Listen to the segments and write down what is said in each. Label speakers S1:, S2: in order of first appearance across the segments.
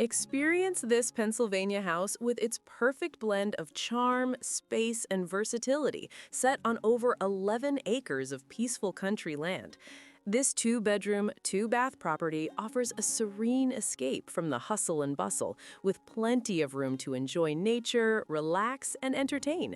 S1: Experience this Pennsylvania house with its perfect blend of charm, space, and versatility, set on over 11 acres of peaceful country land. This two-bedroom, two-bath property offers a serene escape from the hustle and bustle, with plenty of room to enjoy nature, relax, and entertain.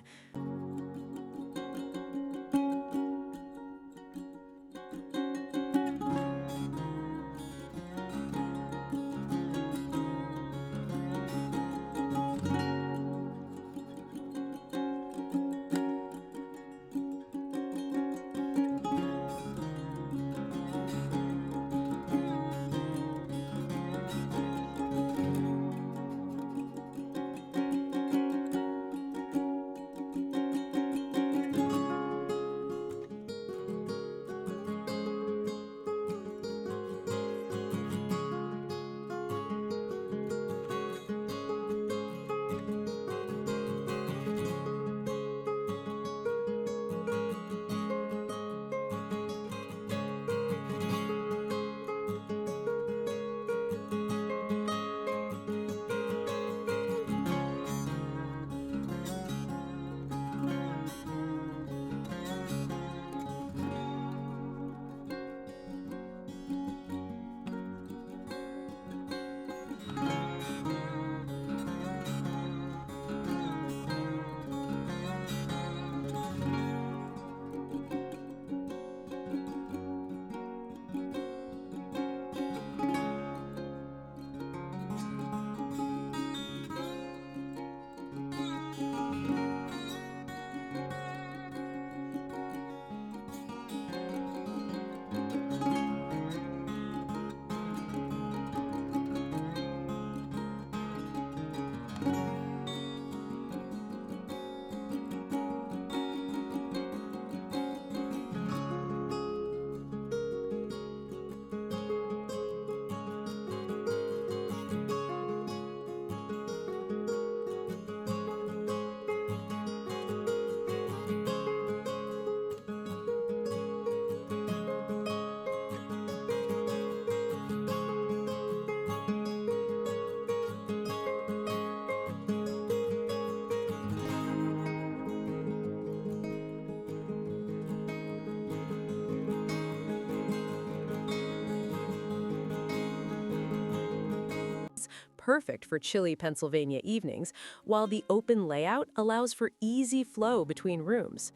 S1: Perfect for chilly Pennsylvania evenings, while the open layout allows for easy flow between rooms.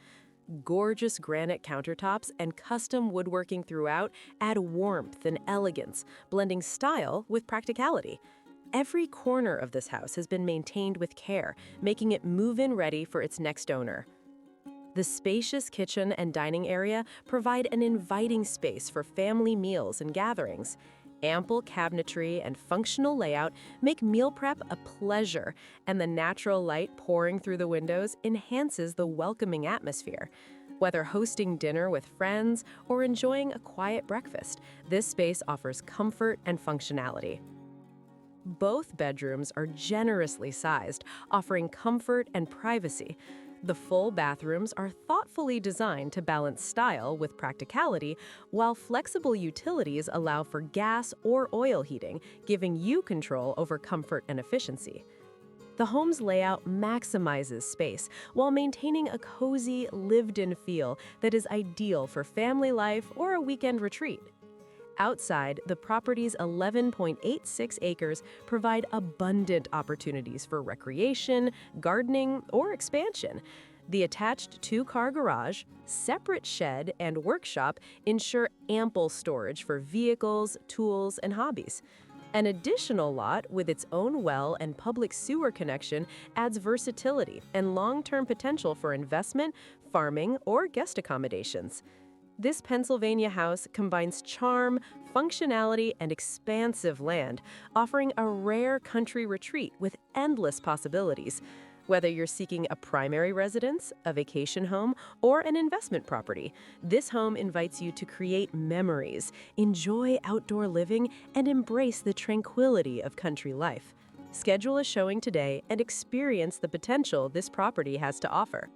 S1: Gorgeous granite countertops and custom woodworking throughout add warmth and elegance, blending style with practicality. Every corner of this house has been maintained with care, making it move-in ready for its next owner. The spacious kitchen and dining area provide an inviting space for family meals and gatherings. Ample cabinetry and functional layout make meal prep a pleasure, and the natural light pouring through the windows enhances the welcoming atmosphere. Whether hosting dinner with friends or enjoying a quiet breakfast, this space offers comfort and functionality. Both bedrooms are generously sized, offering comfort and privacy. The full bathrooms are thoughtfully designed to balance style with practicality, while flexible utilities allow for gas or oil heating, giving you control over comfort and efficiency. The home's layout maximizes space while maintaining a cozy, lived-in feel that is ideal for family life or a weekend retreat. Outside, the property's 11.86 acres provide abundant opportunities for recreation, gardening, or expansion. The attached two-car garage, separate shed, and workshop ensure ample storage for vehicles, tools, and hobbies. An additional lot with its own well and public sewer connection adds versatility and long-term potential for investment, farming, or guest accommodations. This Pennsylvania house combines charm, functionality, and expansive land, offering a rare country retreat with endless possibilities. Whether you're seeking a primary residence, a vacation home, or an investment property, this home invites you to create memories, enjoy outdoor living, and embrace the tranquility of country life. Schedule a showing today and experience the potential this property has to offer.